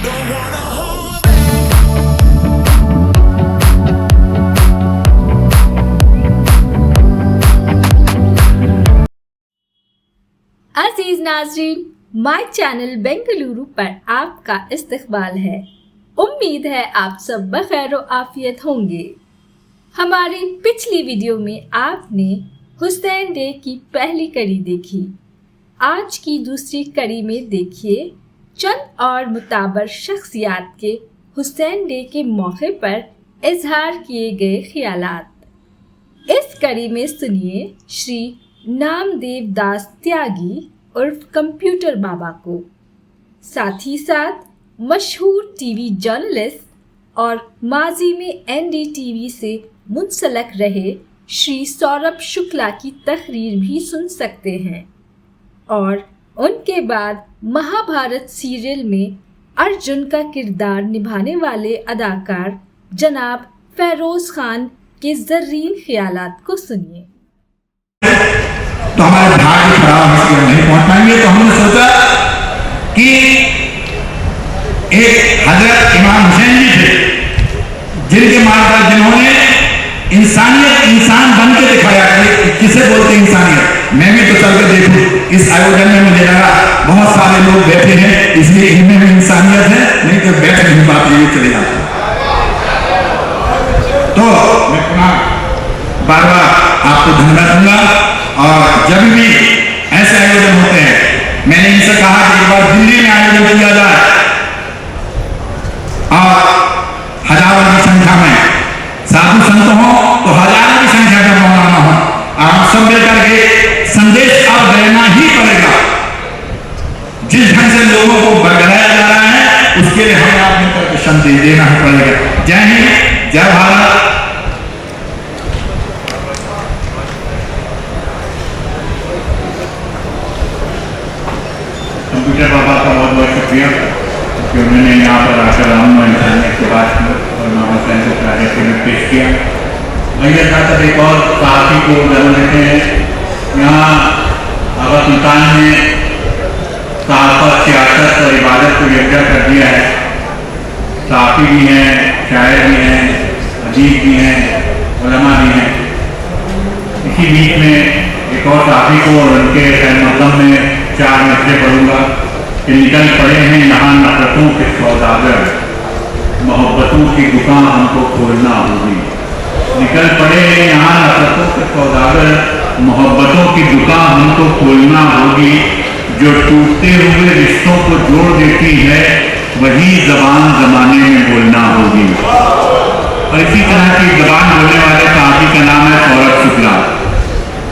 अजीज नाज़रीन, my channel Bengaluru पर आपका इस्तकबाल है। उम्मीद है आप सब बखैर व आफियत होंगे। हमारी पिछली वीडियो में आपने हुसैन डे की पहली कड़ी देखी। आज की दूसरी कड़ी में देखिए चंद और मुताबर शख्सियात के हुसैन डे के मौके पर इजहार किए गए ख्यालात। इस कड़ी में सुनिए श्री नामदेव दास त्यागी उर्फ कंप्यूटर बाबा को, साथ ही साथ मशहूर टीवी जर्नलिस्ट और माजी में एनडीटीवी से मुंसलक रहे श्री सौरभ शुक्ला की तकरीर भी सुन सकते हैं। और उनके बाद महाभारत सीरियल में अर्जुन का किरदार निभाने वाले अदाकार जनाब फेरोज खान के ज़र्रीन ख्यालात को सुनिए। तो हमारे भाग्य खराब इसलिए नहीं पहुंच पाएंगे, तो हमने सोचा कि एक हजरत इमाम हुसैन जी थे जिनके मार्ग जिन्होंने इंसानियत इंसान बन के दिखाया। किसे बोलते हैं इंसानियत? मैं भी तो चल के देखूं। इस आयोजन में मुझे लगा बहुत सारे लोग बैठे हैं, इसलिए इनमें भी इंसानियत है, नहीं तो बैठ नहीं पाते ये चले जाते। तो मैं पुनः बार बार आपको धन्यवाद दूंगा। और जब भी ऐसे आयोजन होते हैं, मैंने इनसे कहा कि एक बार दिल्ली में आयोजन किया जाए और हजारों की संख्या में साधु संत हो, तो हजारों की संख्या में मौलाना हो, आप सब मिलकर के संदेश अब देना ही पड़ेगा। जिस ढंग से लोगों को बरगलाया जा रहा है, उसके लिए हमें आप मिलकर के संदेश देना ही पड़ेगा। जय हिंद, जय भारत। कंप्यूटर बाबा का बहुत बहुत शुक्रिया कि उन्होंने यहाँ पर आकर इंसानियत की बात की और इमाम हुसैन को तारीख में पेश किया। वही साथ एक और साथी को जन्म देते हैं। यहाँ अगर सुल्तान ने सहाफत, सियासत और इबादत को यकजा कर दिया है। साफी भी हैं, शायर भी हैं, अजीब भी हैं, उलमा भी हैं। इसी बीच में एक और साथी को और उनके खैर मकदम में 4 मिसरे पढ़ूंगा कि निकल पड़े हैं यहाँ नफरतों के सौदागर, मोहब्बतों की दुकान हमको खोलना होगी। निकल पड़े हैं यहाँ नफरतों के सौदागर, मोहब्बतों की दुकान हमको खोलना होगी। जो टूटते हुए रिश्तों को जोड़ देती है, वही जबान जमाने में बोलना होगी। और इसी तरह की जबान बोलने वाले साथी का नाम है सौरभ शुक्ला।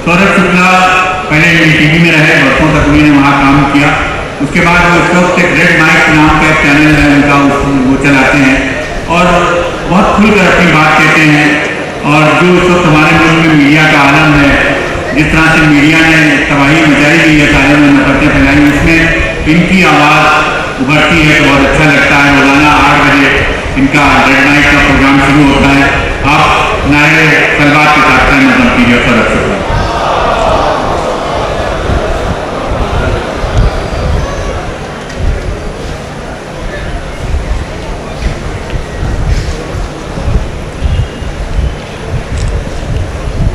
सौरभ शुक्ला पहले टीवी में रहे, वर्षों तक उन्होंने वहाँ काम किया। उसके बाद वो इस वक्त एक रेड माइक नाम का एक चैनल है उनका, वो चलाते हैं और बहुत खुलकर अपनी बात कहते हैं। और जो इस वक्त हमारे मुल्क में मीडिया का आलम है, जिस तरह से मीडिया ने तबाही मचाई गई है, सारे में नफरतें फैलाई, उसमें इनकी आवाज़ उभरती है तो बहुत अच्छा लगता है। रोजाना 8 बजे इनका रेड माइक का प्रोग्राम शुरू होता है। आप नारे सलवात के साथ नजम कीजिए। सौरभ शुक्ला।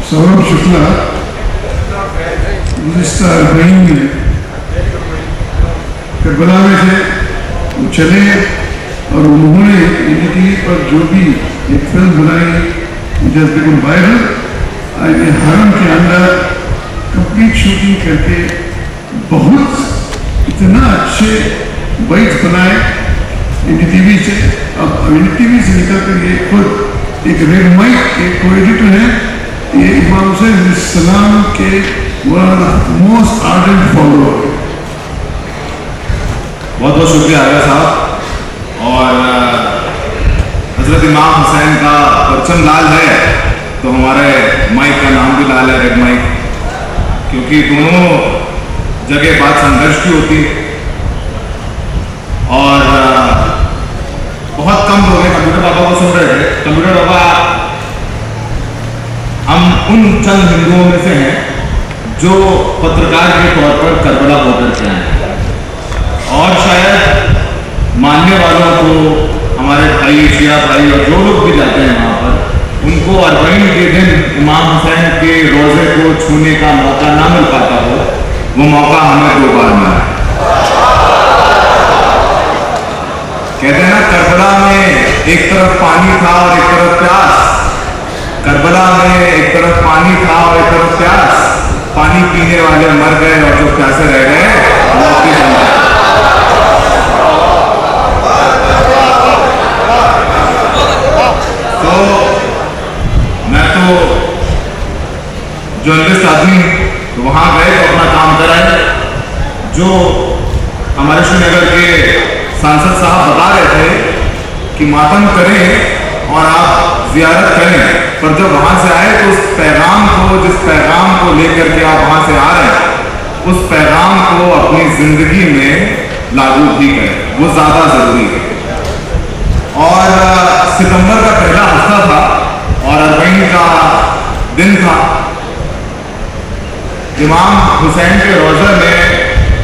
सौरभ शुक्ला गुज़िश्ता 40 में करबला में थे, वो चले और उन्होंने एनडीटीवी पर जो भी एक फिल्म बनाई जस्ट बिकम वायरल, हरम के अंदर कंप्लीट शूटिंग करके बहुत इतना अच्छे बाइट्स बनाए एनडीटीवी से। अब एनडीटीवी से निकल कर ये खुद एक रेड माइक के को एडिटर है। ये इमाम हुसैन सलाम के मोस्ट आर्डेंट फॉलोअर। बहुत बहुत शुक्रिया आगा साहब। और हजरत इमाम हुसैन का परचम लाल है तो हमारे माइक का नाम भी लाल है, रेड माइक, क्योंकि दोनों जगह बात संघर्ष की होती है। और बहुत कम लोग हैं कंप्यूटर बाबा को सुन रहे थे। कंप्यूटर बाबा हम उन चंद हिंदुओं में से हैं जो पत्रकार के तौर पर करबला बॉर्डर से आए और शायद मानने वालों को, हमारे भाई शिया भाई और जो लोग भी जाते हैं वहाँ पर, उनको अरबईन के दिन इमाम हुसैन के रोज़े को छूने का मौका ना मिल पाता हो, वो मौका हमें 2 बार मिला। कहते हैं ना, करबला में एक तरफ पानी था और एक तरफ प्यास। करबला में एक तरफ पानी था और एक तरफ प्यास। पानी पीने वाले मर गए और जो प्यासे रह गए वो अपनी जनता। तो मैं तो जर्नलिस्ट आदमी, तो वहां गए तो अपना काम कराए। जो हमारे श्रीनगर के सांसद साहब बता रहे थे कि मातम करें और आप जियारत करें, पर जब वहां से आए तो उस पैगाम को, जिस पैगाम को लेकर के आप वहां से आ रहे हैं, उस पैगाम को अपनी जिंदगी में लागू भी करें, वो ज्यादा जरूरी है। और सितंबर का पहला हफ्ता था और अरबईन का दिन था। इमाम हुसैन के रोज़े में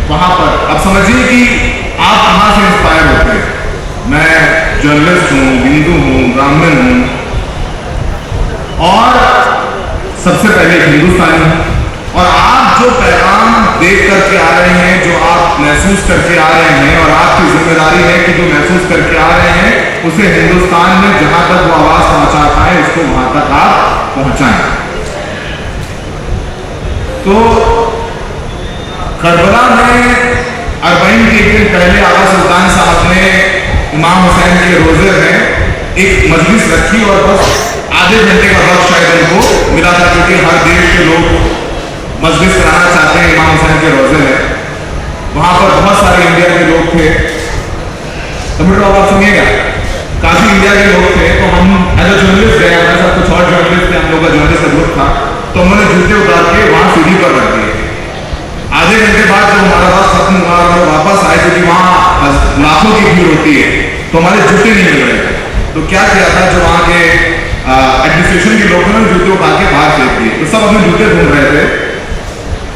वहां पर, अब समझिए कि आप कहाँ से इंस्पायर होते हैं। मैं जर्नलिस्ट हूँ, हिंदू हूँ, ब्राह्मण हूँ और सबसे पहले हिंदुस्तानी हूँ। और आप जो पैगाम देख करके आ रहे हैं, जो आप महसूस करके आ रहे हैं, और आपकी जिम्मेदारी है कि जो महसूस करके आ रहे हैं उसे हिंदुस्तान में जहां तक वो आवाज पहुंचा पाए, उसको वहां तक आप पहुंचाएं। तो करबला में अरबईन के एक दिन पहले आगा सुल्तान साहब ने इमाम हुसैन के रोजे में एक मजलिस रखी और बस आधे घंटे का वक्त शायद उनको मिला था, क्योंकि हर देश के लोग मजलिस कराना चाहते हैं इमाम हुसैन के रोजे में। वहां पर बहुत सारे इंडिया के लोग थे। तो आप सुनिएगा, काफी इंडिया के लोग थे। तो हम एज अ जर्नलिस्ट गए, हमारे साथ कुछ और जर्नलिस्ट थे, हम लोग का जर्नलिस्ट का ग्रुप था। तो हमने जूते उतार के वहां सीढ़ी पर रख दिए। आधे घंटे बाद जब हमारा रात खत्म हुआ और हम वापस आए, क्योंकि वहाँ लाखों की भीड़ होती है, तो हमारे जूते नहीं मिल रहे थे। तो क्या किया था, जो वहाँ के एडमिनिस्ट्रेशन के लोगों ने जूते उठा के बाहर फेंक दिए। तो सब अपने जूते ढूंढ रहे थे।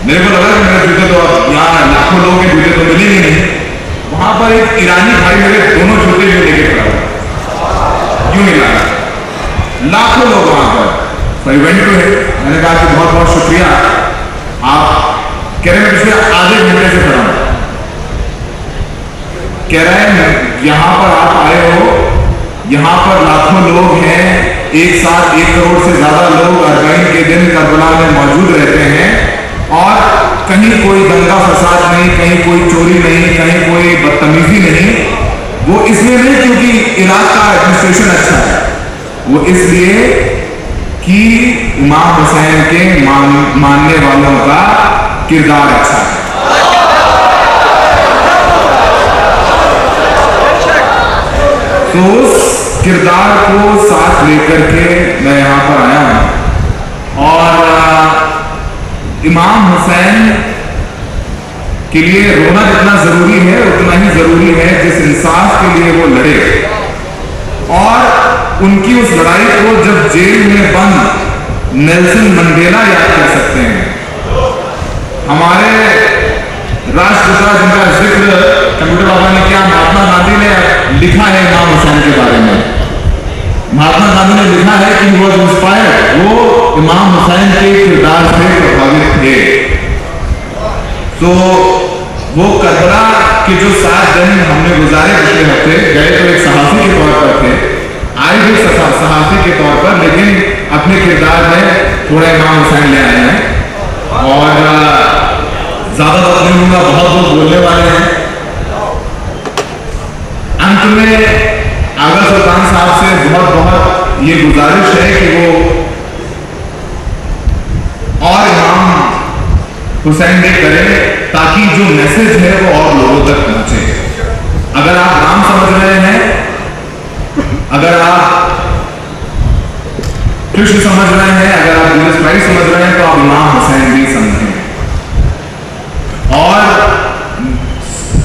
मेरे को लगा कि मेरे जूते तो यहाँ लाखों लोगों के जूते तो मिले ही नहीं। वहां पर एक ईरानी भाई मेरे दोनों जूते यूं लेके खड़ा हुआ, यूं मिला। लाखों लोग वहां पर इवेंट पे है। मैंने कहा कि बहुत बहुत शुक्रिया, आप कह रहे हैं पिछले आधे घंटे से खड़ा हूं। कह रहे हैं यहां पर आप आए हो, यहां पर लाखों लोग हैं, एक साथ 1 करोड़ से ज्यादा लोग अरबईन के दिन करबला में मौजूद रहते हैं, और कहीं कोई दंगा फसाद नहीं, कहीं कोई चोरी नहीं, कहीं कोई बदतमीजी नहीं। वो इसलिए नहीं क्योंकि इराक का एडमिनिस्ट्रेशन अच्छा है, वो इसलिए कि इमाम हुसैन के मानने वालों का किरदार अच्छा है। तो उस किरदार को साथ लेकर के मैं यहां पर आया हूं। और इमाम हुसैन के लिए रोना जितना जरूरी है, उतना ही जरूरी है जिस इंसाफ के लिए वो लड़े। और उनकी उस लड़ाई को जब जेल में बंद नेल्सन मंडेला याद कर सकते हैं। हमारे राष्ट्रपिता जिनका जिक्र कंप्यूटर बाबा ने किया, महात्मा गांधी ने लिखा है इमाम हुसैन के बारे में। महात्मा गांधी ने लिखा है कि वो इंस्पायर्ड, वो इमाम हुसैन के किरदार से प्रभावित थे। तो वो करबला के जो 7 दिन हमने गुजारे पिछले हफ्ते, गए तो एक सहाफी के तौर पर थे, आए भी सहाफी के तौर पर, लेकिन अपने किरदार में थोड़ा इमाम हुसैन ले आए हैं। और ज्यादा बात नहीं होगा, बहुत लोग बोलने वाले हैं। अंत में आगा सुल्तान साहब से बहुत बहुत ये गुजारिश है कि वो और इमाम हुसैन डे करें, ताकि जो मैसेज है वो और लोगों तक पहुंचे। अगर आप राम समझ रहे हैं, अगर आप कृष्ण समझ रहे हैं, अगर आप जीसस क्राइस्ट समझ रहे हैं, तो आप इमाम हुसैन भी समझें। और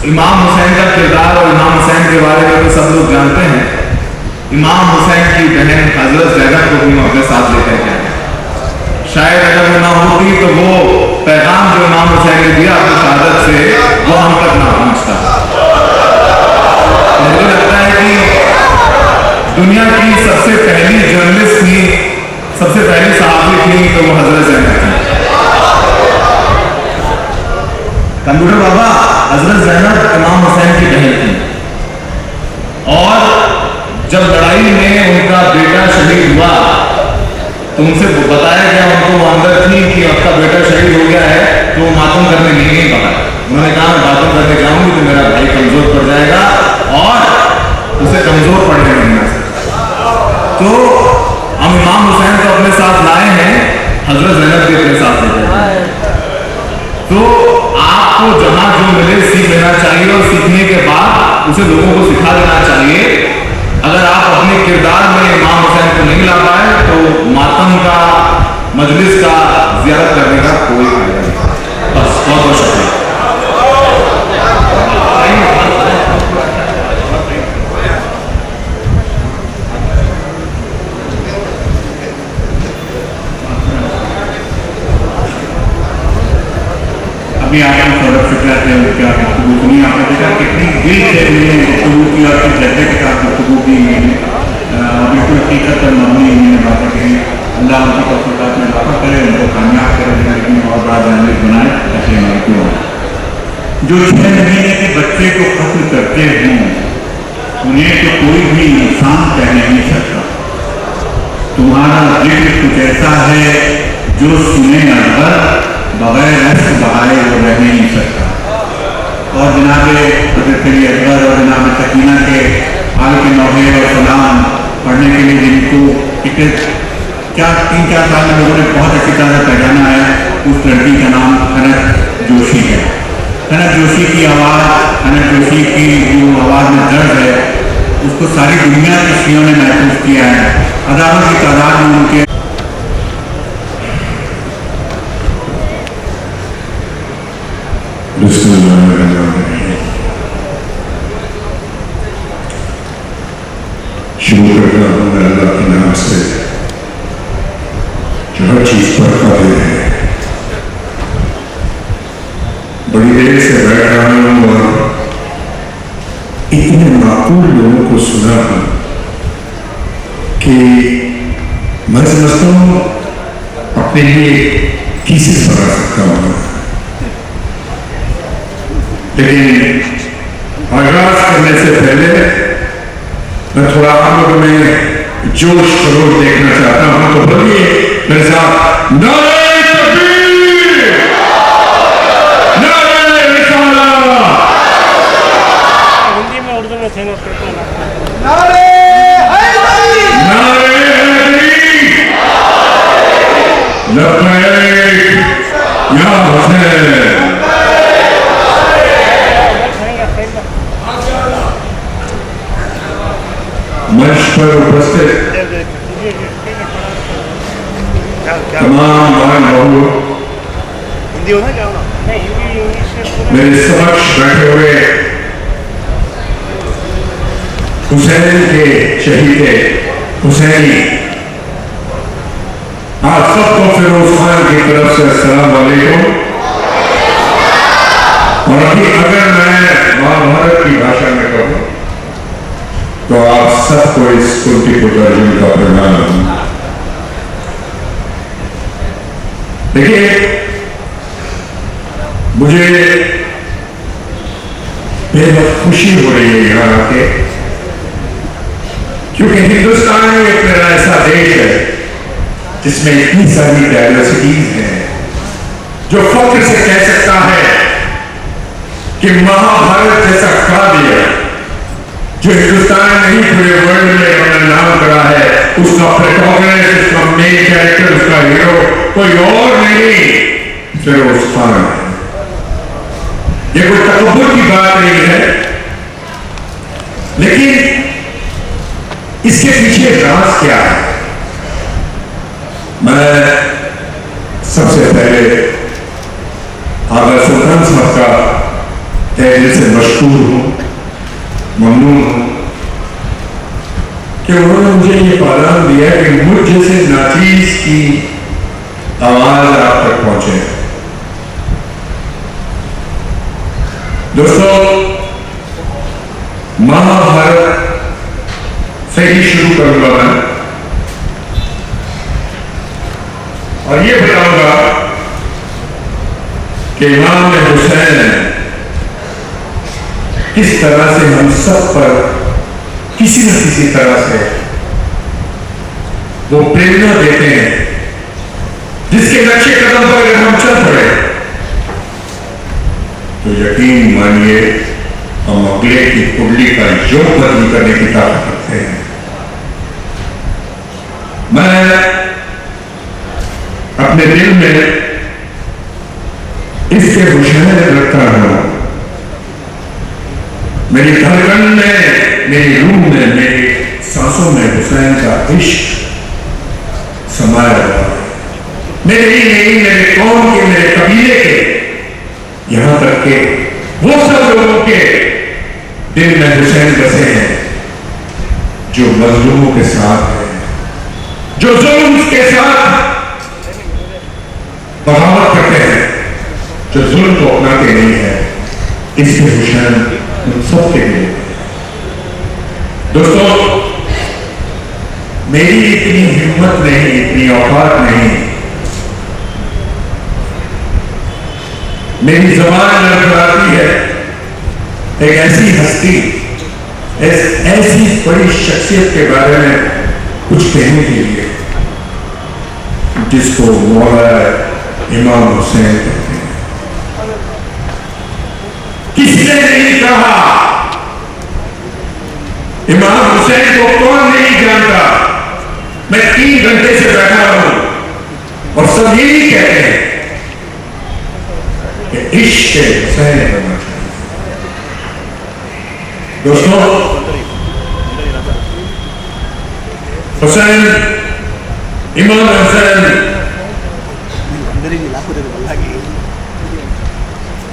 इमाम हुसैन का किरदार और इमाम हुसैन के बारे में तो सब लोग जानते हैं। इमाम हुसैन की बहन हजरत ज़ैनब को भी हम अपने साथ लेकर गए। शायद अगर वो ना होती तो वो पैगाम जो इमाम हुसैन ने दिया अपनी शहादत से, वो हम तक ना पहुंचता। दुनिया की सबसे पहली जर्नलिस्ट थी, सबसे पहली सहाफ़ी थी, तो वो हजरत ज़ैनब थी। कंप्यूटर बाबा हजरत ज़ैनब इमाम हुसैन की बहन थी, और जब लड़ाई में उनका बेटा शहीद हुआ तो उनसे बताया गया उनको, वो अंदर थी कि आपका बेटा शहीद हो गया है, तो वो मातम करने नहीं पड़ा। उन्होंने कहा मैं मातम करने जाऊंगी तो मेरा भाई कमजोर पड़ जाएगा और उसे कमजोर पड़ने नहीं आ सकता। तो हम इमाम हुसैन को अपने साथ लाए हैं, हजरत ज़ैनब भी अपने साथ लेते हैं। तो आपको जहां जो मिले सीख लेना चाहिए, और सीखने के बाद उसे लोगों को सिखा देना चाहिए। अगर आप अपने किरदार में इमाम हुसैन को नहीं ला पाए तो मातम का, मजलिस का ज़ियारत करने का कोई फायदा नहीं। बस बहुत बहुत शुक्रिया। अभी आपने सौरभ शुक्ला से क्या गुफ्तगू सुनी, आपने देखा कितनी दिल से उन्होंने गुफ्तगू की और किस जज्बे के साथ गुफ्तगू की। बिल्कुल हकीकत और मबनी इन्होंने बातें कही। अल्लाह उनकी तौफीक़ात में इजाफा करे, उनको कामयाब करे, ज़िंदगी में और बड़ा जर्नलिस्ट बनाए, ऐसे हमारी दुआ। जो 6 महीने के बच्चे को कत्ल करते हों उन्हें तो कोई भी इंसान कह नहीं सकता। तुम्हारा जिक्र कुछ ऐसा है जो सुने अकबर बगैर रस बहाए वो रह नहीं सकता। और जनाब हज़रत अली अकबर और जनाब सकीना के हाल के नौहे और सलाम पढ़ने के लिए जिनको पिछले 3-4 साल में लोगों ने बहुत अच्छी तरह पहचाना है, उस लड़की का नाम कनक जोशी है। कनक जोशी की आवाज़, कनक जोशी की जो आवाज़ में दर्द है, उसको सारी दुनिया के शियों ने महसूस किया है। हज़ारों की तादाद में उनके शुरू करता हूँ मैं अल्लाह के नाम से जो हर चीज पर काबिल है। बड़ी देर से बैठ रहा हूँ और इतने माकूल लोगों को सुना हूँ कि मैं समझता हूँ अपने लिए थीसिस बना सकता हूँ। लेकिन आगाज करने से पहले मैं थोड़ा आप लोगों में जोश खरोश देखना चाहता हूं, तो बोलिए मेरे साथ नारे तकबीर, नारे रिसालत। हिंदी में उर्दू में थे नारे हैदरी, नारे हैदरी, लब्बैक या हुसैन। मंच पर उपस्थित तमाम बहन बहू, हिंदी होना क्या होना, मेरे समक्ष बैठे हुए हुसैन के शहीदे हुसैनी, आप सबको फिरोज खान की तरफ से अस्सलाम वालेकुम। और अभी अगर मैं महाभारत की भाषा में कहूँ तो आप सबको इस कुर्ती को तर्जुमे का प्रणाम। देखिए, मुझे बेहद खुशी हो रही है यहाँ आके, क्योंकि हिंदुस्तान एक मेरा ऐसा देश है जिसमें इतनी सारी डाइवर्सिटीज हैं, जो फख्र से कह सकता है कि महाभारत जैसा काव्य जो हिंदुस्तान नहीं पूरे वर्ल्ड में उन्होंने नाम करा है, उसका प्रोटैगनिस्ट, उसका मेन कैरेक्टर, उसका हीरो कोई और नहीं, फिरोज खान है। ये कोई तकब्बुर की बात नहीं है, लेकिन इसके पीछे राज क्या है? मैं सबसे पहले आगा सुल्तान साहब का तहे दिल से मशहूर हूं, ममनून हूं कि उन्होंने मुझे ये पैगाम दिया कि मुझ जैसे नाचीज की आवाज आप तक पहुंचे। दोस्तों, महाभारत से ही शुरू करूंगा मैं और ये बताऊंगा कि इमाम हुसैन किस तरह से हम सब पर किसी न किसी तरह से वो प्रेरणा देते हैं, जिसके नक्शे कदम पर अगर हम चल पड़े तो यकीन मानिए हम अगले की कुंडली का योग बदली करने की ताकत रखते हैं। मैं अपने दिल में इसके मुशाहिदे रखता हूं, मेरी धड़कन में, मेरी रूह में, मेरी सांसों में हुसैन का इश्क समाया हुआ है। मेरे ही नहीं, मेरे कौम के, मेरे कबीले के, यहां तक के वो सब लोगों के दिल में हुसैन बसे हैं जो मजलूमों के साथ हैं, जो जुल्म के साथ बगावत करते हैं, जो जुल्म को अपनाते नहीं है। इसके हुसैन उन सबके लिए। दोस्तों, मेरी इतनी हिम्मत नहीं, इतनी औकात नहीं, मेरी जबान लड़खड़ाती है एक ऐसी हस्ती, ऐसी बड़ी शख्सियत के बारे में कुछ कहने के लिए, जिसको मौला इमाम हुसैन कहते हैं। किसने नहीं कहा? इमाम हुसैन को कौन नहीं जानता? मैं 3 घंटे से बैठा हूं और सब यही कहते हैं कि इश्क हुसैन होना चाहिए। दोस्तों, हुसैन, इमाम हुसैन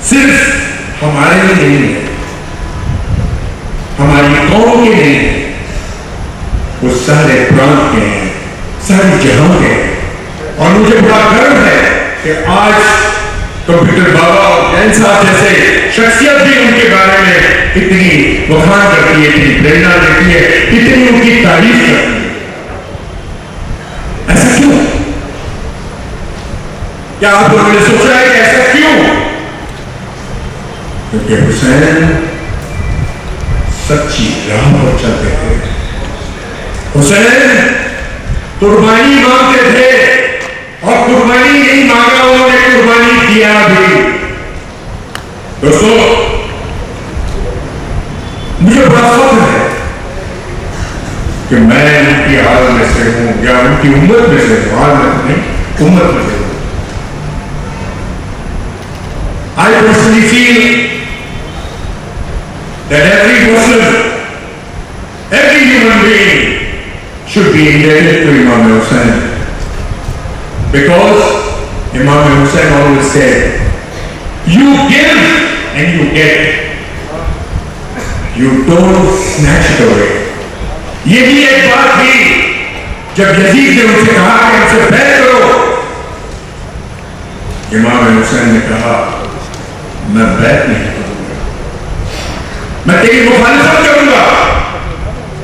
सिर्फ हमारे लिए नहीं है, हमारी कौम के नहीं है, वो सारे प्रांत के हैं, सारे जहां के हैं। और मुझे बड़ा गर्व है कि आज कंप्यूटर बाबा और जैन साहब जैसे शख्सियत भी उनके बारे में इतनी वखान करती है, इतनी प्रेरणा देती है, इतनी उनकी तारीफ करती है। ऐसा क्यों? क्या आप लोगों ने सोचा है कि ऐसा क्यों? क्योंकि हुसैन सच्ची राह पर चलते थे। हुसैन कुर्बानी मांगते थे और कुर्बानी नहीं मांगा, उन्होंने कुर्बानी दिया भी। दोस्तों, मुझे बड़ा फख्र है कि मैं उनकी हाल में से हूं या उनकी उम्मत में से हूं, हाल में नहीं, उम्मत में से हूं। I personally feel that every Muslim, every human being should be indebted to Imam Hussain, because Imam Hussain always said, you give and you get, you don't snatch it away. ये भी एक बात थी जब यजीद ने उनसे कहा कि हमसे बैत करो, इमाम हुसैन ने कहा मैं बैत नहीं करूंगा, मैं तेरी मुखालिफत करूंगा,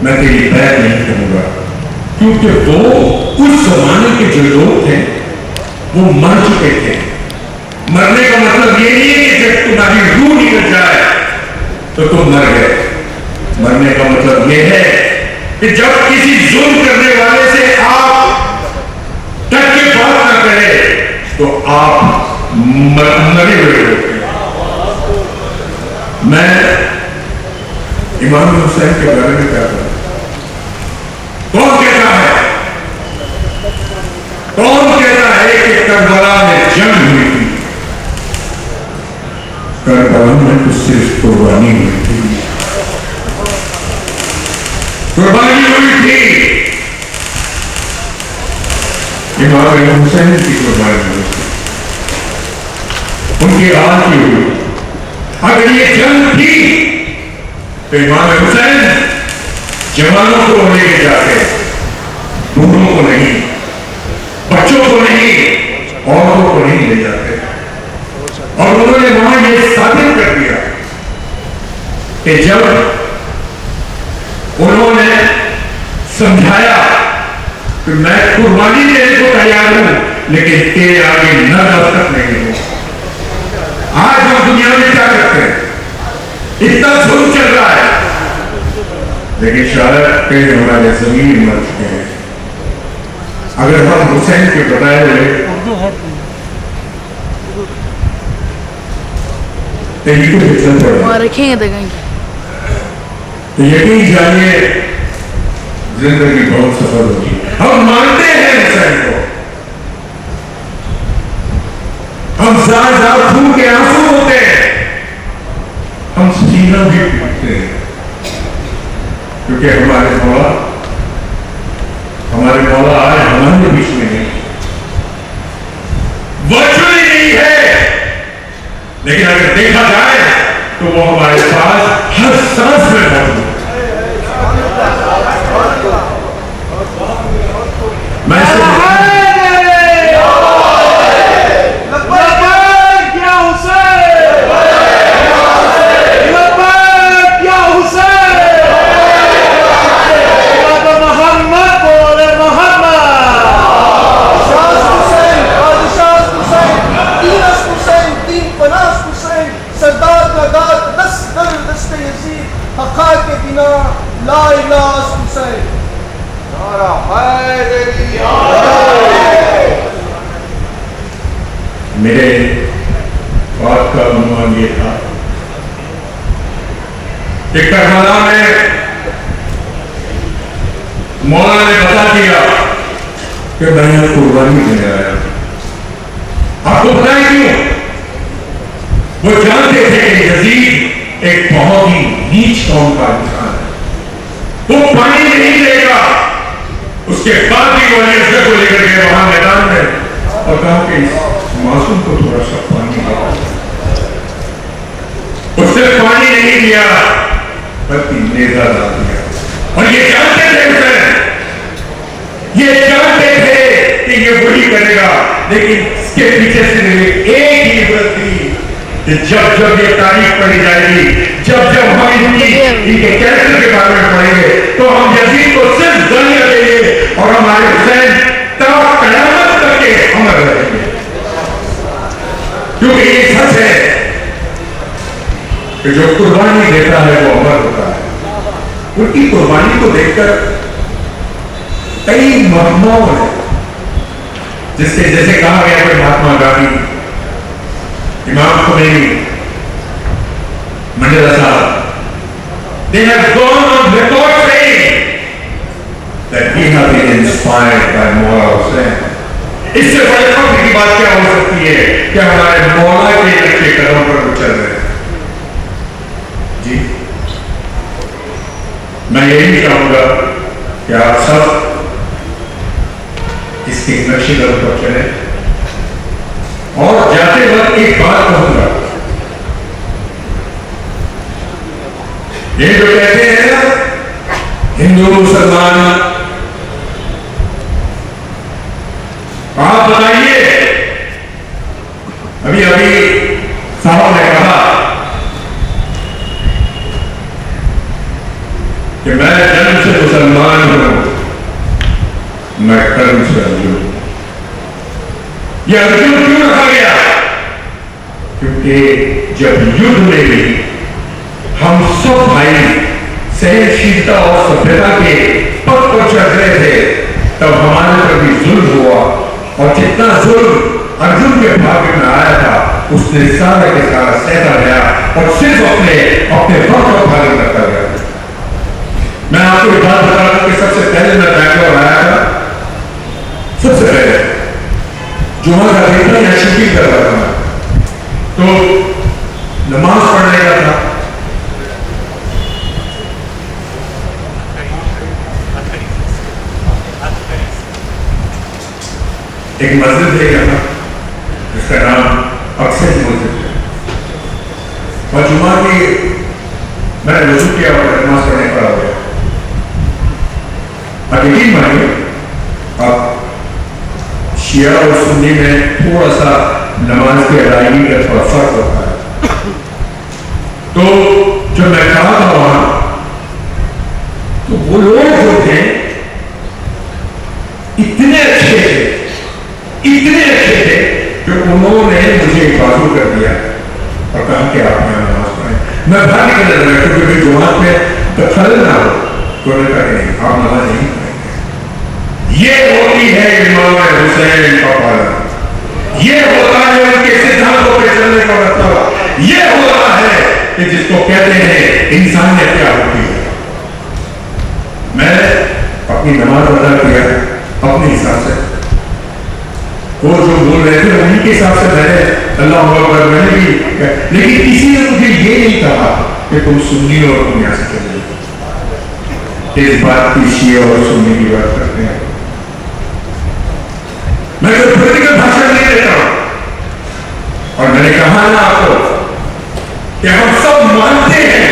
मैं तेरी बैत नहीं करूंगा। क्योंकि वो उस जमाने के जो लोग थे वो मर चुके थे। मरने का मतलब ये नहीं है कि जब तुम्हारी रूह निकल जाए तो तुम मर गए। मरने का मतलब ये है कि जब किसी जुल्म करने वाले से आप डट के बात ना करें तो आप मरे हुए हो। मैं इमाम हुसैन के बारे में क्या कहूं? कौन कहता है, कौन कहता है कि करबला में जंग हुई थी? करबला में तो सिर्फ कुर्बानी हुई थी, कुर्बानी हुई थी। इमाम हुसैन की कुर्बानी हुई थी, उनकी आग की हुई। अगर ये जंग थी तो इमाम हुसैन जवानों को लेके जाते, बूढ़ों को नहीं, बच्चों को नहीं, औरतों को नहीं ले जाते। और उन्होंने वहां ये साबित कर दिया कि जब उन्होंने समझाया कि मैं कुर्बानी देने को तैयार हूं, लेकिन तेरे आगे न दस्तक नहीं हूं। आज हम दुनिया में क्या करते हैं, इतना जुल्म चल रहा है, लेकिन शायद कई हमारे जमीन मर चुके हैं। अगर हम हुसैन के बताए हुए तरीकों से चल पड़े तो यकीन जानिए जिंदगी बहुत सफल होगी। हम मानते हैं हुसैन को, हम ज़ार खून के आंसू होते हैं, हम सीना भी पीटते हैं, क्योंकि हमारे मौला आज हमारे बीच में नहीं, वर्चुअली नहीं है, लेकिन अगर देखा जाए तो वो हमारे पास हर सांस में मौजूद है। मैं मेरे बात का अनुमान ये था कि करबला में मौला ने बता दिया कि मैं कुर्बानी देने आया। आपको बताएं क्यों? वो जानते थे कि यजीद एक बहुत ही नीच कौम का इंसान है, वो पानी नहीं देगा। उसके बाद भी वो अजगर को लेकर गए वहां मैदान में और कहा कि मासूम को थोड़ा सा पानी दो। उसने पानी नहीं दिया बल्कि नेजा डाल दिया। और ये जानते थे कि ये वही करेगा, लेकिन इसके पीछे से एक ही इबारत थी कि जब जब ये तारीफ पढ़ी जाएगी, जब जब हम इनके कैरेक्टर के बारे में पढ़ेंगे, तो हम यजीद को सिर्फ गालियां देंगे और हमारे हुसैन कयामत करके अमर रहेंगे। क्योंकि ये सच है कि जो कुर्बानी देता है वो अमर होता है। उनकी कुर्बानी को देखकर कई महात्माओं ने, जिसके जैसे कहा गया कि महात्मा गांधी, इमाम खुमैनी, मंडेला साहब, they have gone on record saying that we have been inspired by मौला हुसैन। इससे बड़े फख्र की बात क्या हो सकती है कि हमारे मौला के नक्शे कदम पर वो चल रहे हैं। जी, मैं यही चाहूंगा कि आप सब इसके नक्शे कदम पर चले। और जाते वक्त एक बात कहूंगा, ये जो कहते हैं ना हिंदू मुसलमान, आप बताइए, अभी साहब ने कहा कि मैं जन्म से मुसलमान हूं, मैं कर्म से अर्जुन हूं। यह अर्जुन क्यों रखा गया? क्योंकि जब युद्ध में भी हम सब भाई सहनशीलता और सभ्यता के पथ पर चल रहे थे, तब हमारे पर भी जुल्म हुआ, और जितना जुल्म अर्जुन के भाग्य में आया था उसने सारा के सारा सहता गया और सिर्फ अपने वक्त पर भाग्य करता गया। मैं आपको एक बात बता दूं कि सबसे पहले मैं बैंगलोर आया था, सबसे पहले जुमा का दिन था, या शूटिंग कर रहा था, तो नमाज पढ़ने का था। एक मस्जिद है यहाँ जिसका नाम अक्सर मस्जिद है, और जुमा की मैंने वजू किया और नमाज पढ़ने खड़ा हो गया। अब यकीन मानिए, अब शिया और सुन्नी में थोड़ा सा नमाज की अदायगी का थोड़ा फर्क होता है। तो जब मैं खड़ा था वहां, तो वो लोग जो थे इतने अच्छे थे कि उन्होंने मुझे बाजू कर दिया और कहा कि आप यहाँ नमाज पढ़ें। मैं बाहर निकलने लगा क्योंकि मेरी जुबान पे दखल ना हो, तो उन्होंने कहा नहीं, आप नमाज नहीं पढ़ेंगे। ये होती है इमाम हुसैन का पालन, ये होता है उनके सिद्धांतों पे चलने का मतलब, ये होता है कि जिसको कहते हैं इंसानियत क्या होती है। मैं अपनी नमाज अदा किया अपने हिसाब से, वो जो बोल रहे थे उन्हीं के हिसाब से मैंने अल्लाह अकबर मैंने भी, लेकिन किसी ने मुझे ये नहीं कहा कि तुम सुन्नी हो और तुम यहाँ से चले जाओ। इस बात की शिया और सुन्नी की बात करते हैं। मैं कोई पॉलिटिकल भाषण नहीं देता हूं और मैंने कहा ना आपको कि हम सब मानते हैं,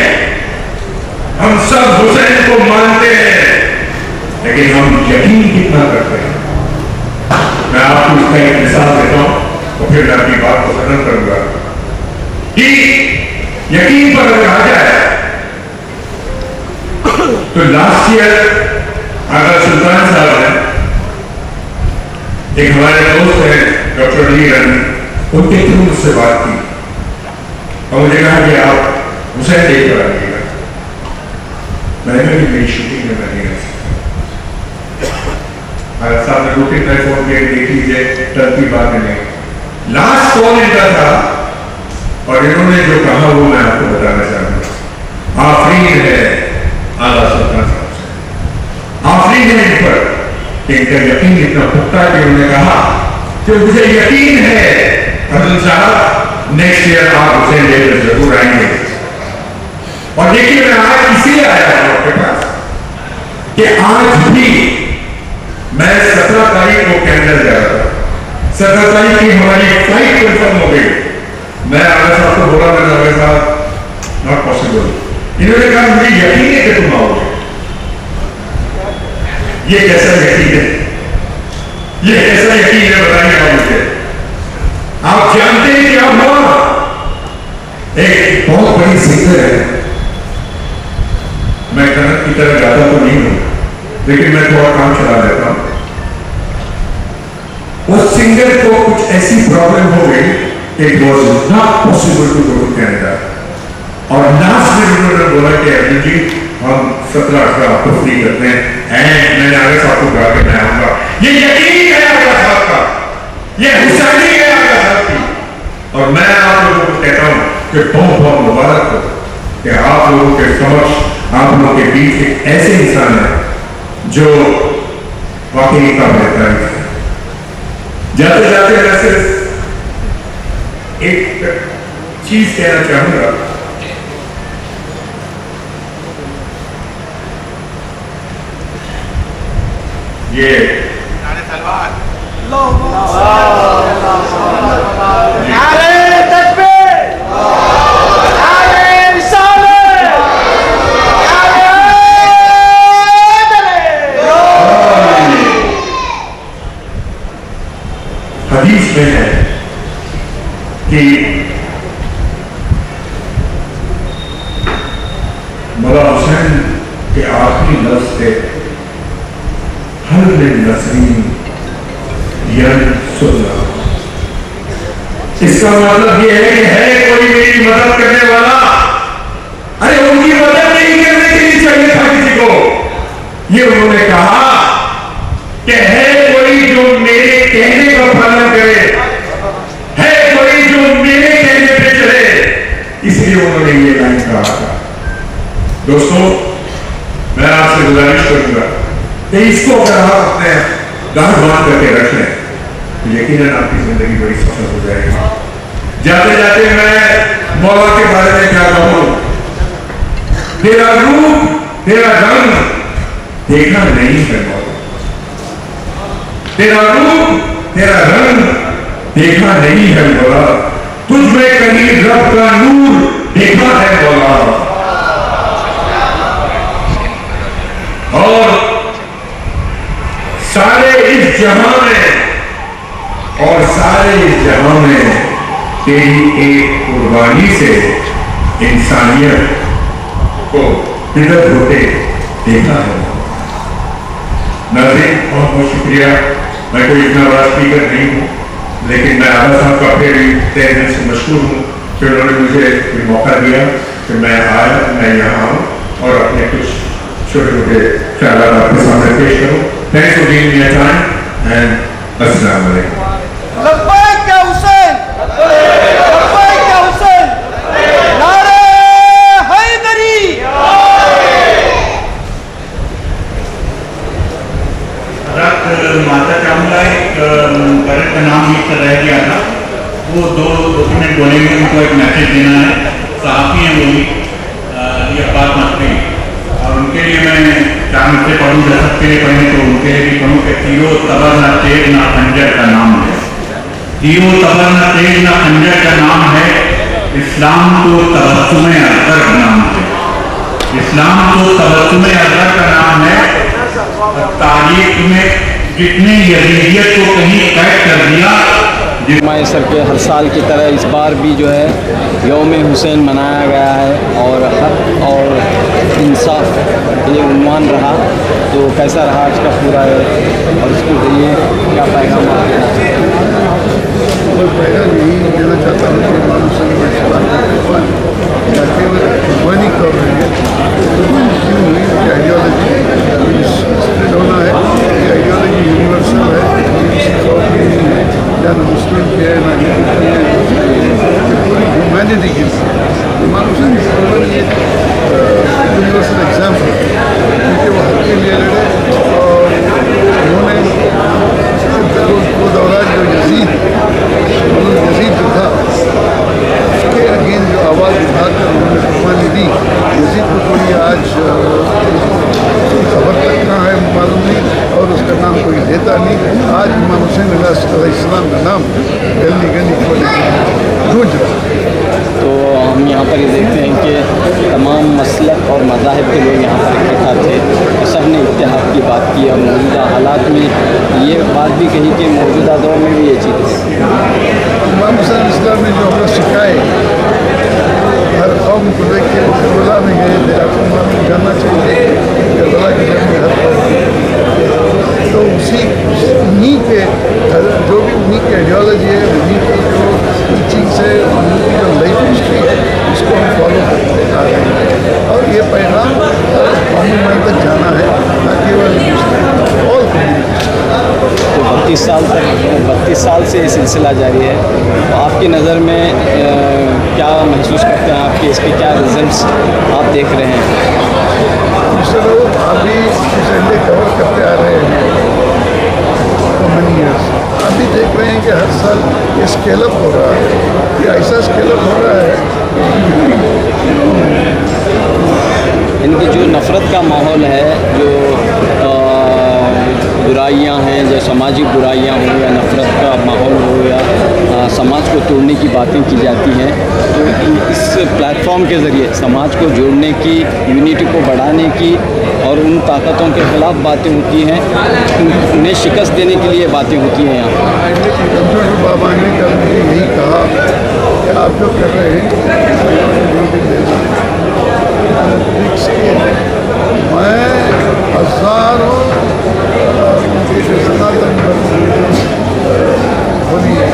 हम सब हुसैन को मानते हैं, लेकिन हम यकीन कितना करते हैं। मैं आपको इसका एक मिसाल देता हूं तो फिर मैं अपनी बात को खत्म करूंगा कि यकीन पर अगर आ जाए तो लास्ट ईयर आगा सुल्तान साहब ने, एक हमारे दोस्त हैं डॉक्टर नीरन, उनके थ्रू मुझसे बात की और मुझे कहा कि आप हुसैन देख कर आइएगा। मैंने कहा कि मेरी शूटिंग में मैं नहीं रह सकता। साहब ने रूटीन टेलीफोन पे देख लीजिए, टर्की बात नहीं। लास्ट कॉल इनका था और इन्होंने जो कहा वो मैं आपको बताना चाहूंगा। आफरीन है आला सुल्तान साहब से, आफरीन है इन पर, इनका यकीन इतना पुख्ता कि उन्होंने कहा कि मुझे यकीन है हजरत साहब नेक्स्ट ईयर आप हुसैन लेकर जरूर आएंगे। और देखिए मैं आज इसलिए आया हूं आपके पास कि आज भी मैं 17 तारीख को कैनेडा जा रहा था। 17 तारीख की हमारी फ्लाइट कंफर्म हो गई। मैं आगे साहब को बोला, मैंने आगे साहब नॉट पॉसिबल। इन्होंने कहा मुझे यकीन है कि तुम आओगे। ये कैसा यकीन है, ये कैसा यकीन है बताइए आप मुझे। आप जानते हैं क्या हुआ? एक बहुत बड़ी सिंगर है, मैं कनक की तरह गाता तो नहीं हूं लेकिन मैं थोड़ा काम चला लेता हूं। उस सिंगर को कुछ ऐसी प्रॉब्लम हो गई कि it was not possible to go to Canada और लास्ट में उन्होंने बोला कि अर्जुन जी हम 17-18 आपको फ्री करते हैं एंड मैंने आगे साहब को कहा कि मैं आऊंगा। ये यकीन है आगे साहब का, ये हुसैनी है आगे साहब की। और मैं आप लोगों को कहता हूं कि बहुत बहुत मुबारक हो कि आप लोगों के समक्ष, आप लोगों के बीच एक ऐसे इंसान है जो वाकई काबिल तारीफ है। जाते जाते मैं सिर्फ एक चीज कहना चाहूंगा। ये हदीस में है कि मौला हुसैन के आखिरी लफ्ज थे हर नसरीन यंसुरना। इसका मतलब यह है कि है कोई मेरी मदद करने वाला। अरे उनकी मदद नहीं करने के लिए चाहिए था किसी को। ये उन्होंने कहा कि है कोई जो मेरे कहने का पालन करे, है कोई जो मेरे कहने पे चले, इसलिए उन्होंने ये लाइन कहा था। दोस्तों मैं आपसे गुजारिश करूंगा कि इसको अगर आप अपने गांठ बांध करके रख लें तो यकीनन आपकी जिंदगी बड़ी सफल हो जाएगी। जाते जाते मैं मौला के बारे में क्या कहूं, तेरा रूप तेरा रंग देखा नहीं है मौला, तेरा रूप तेरा रंग देखा नहीं है मौला, तुझ में कहीं रब का नूर देखा है मौला। और सारे इस जहां में और सारे इस जहां में तेरी एक कुर्बानी से इंसानियत को हिदत होते देखा है। नाज़रीन बहुत बहुत शुक्रिया। मैं कोई इतना बड़ा स्पीकर नहीं हूँ, लेकिन मैं आला साहब का फिर तहे दिल से मशहूर हूँ कि उन्होंने मुझे ये मौका दिया कि मैं आया, मैं यहाँ आऊँ और अपने कुछ छोटे छोटे ख्याल आपके सामने पेश करूँ। Thanks for giving me your time and अस्सलाम वालेकुम। लब्बैक या हुसैन, लब्बैक या हुसैन, नारे हैदरी। माता चामुंडा एक करंट का नाम भी रह गया था, वो 2 डॉक्यूमेंट बोलेंगे, उनको एक मैसेज देना है। सहाफ़ी हैं वो भी, ये अब्बास नकवी, और उनके लिए मैं 4 नुस्खे पढ़ूँ, 10 हफ्ते पढ़ें तो उनके लिए भी पढ़ूँ कि तीरो तबर ना तेज ना खंजर का नाम है। तीरो तबर ना तेज ना खंजर का नाम है, इस्लाम तो तबस्सुम-ए अज़हर का नाम है। इस्लाम तो तबस्सुम-ए अज़हर का नाम है। तारीख में जितने यजीदियत को कहीं कैद कर दिया। हमारे सर के हर साल की तरह इस बार भी जो है यौम हुसैन मनाया गया है और हक और इंसाफ ये उन्वान रहा। तो कैसा रहा आज का पूरा है और इसके ज़रिए क्या पैगाम और पैगाम यही देना चाहता हूँ कि इमाम हुसैन कुर्बानी कर रहे हैं, आइडियोलॉजी स्प्रेड होना है, ये आइडियोलॉजी यूनिवर्सल है, ना मुस्लिम के है ना हिंदू के है, पूरी ह्यूमैनिटी की। इमाम हुसैन यूनिवर्सल एग्जाम्पल क्योंकि वो हक के लिए लड़े और उन्होंने वो दौरान जो यजीद जो था उसके अगेंस्ट जो आवाज़ उठाकर उन्होंने कुर्बानी दी। यजीद को कोई आज खबर तक कहाँ है मालूम नहीं और उसका नाम कोई लेता नहीं। आज इमाम हुसैन अलैहिस्सलाम का नाम गली गली गूंज रहा। तो हम यहाँ पर ये देखते हैं कि तमाम मसलक और मज़ाहिब के लोग यहाँ पर इकट्ठा थे, सब ने इत्तेहाद की बात की और मौजूदा हालात में ये बात भी कही कि मौजूदा दौर में भी ये चीज़ है। इमाम हुसैन इस्लाम ने जो हमें सिखाए, हर कौम को देख के करबला में गए थे, आपको मालूम जानना चाहिए करबला की जंग हर कौम, तो उन्हीं के जो भी उन्हीं की आइडियोलॉजी है, उन्हीं की जो टीचिंग्स है, उन्हीं की जो लाइफ हिस्ट्री है, उसको हम फॉलो करते आ रहे हैं और ये पैगाम कौमी मन तक जाना है, ना केवल और तो 32 साल से ये सिलसिला जारी है। तो आपकी नज़र में क्या महसूस करते हैं, आपके इसके क्या रिजल्ट्स आप देख रहे हैं? दूसरे लोग अभी झंडे कवर करते आ रहे हैं मनी ईयर्स, अभी देख रहे हैं कि हर साल ये स्केलअप हो रहा है, ये ऐसा स्केलअप हो रहा है। इनकी जो नफ़रत का माहौल है, जो बुराइयां हैं, जो सामाजिक बुराइयां हो या नफ़रत का माहौल हो या समाज को तोड़ने की बातें की जाती हैं, तो इस प्लेटफॉर्म के ज़रिए समाज को जोड़ने की, यूनिटी को बढ़ाने की और उन ताकतों के ख़िलाफ़ बातें होती हैं, उन्हें शिकस्त देने के लिए बातें होती हैं। यहाँ कंप्यूटर बाबा ने कल यही कहा कि आप जो कर रहे हैं मैं हज़ारों सनातन होली है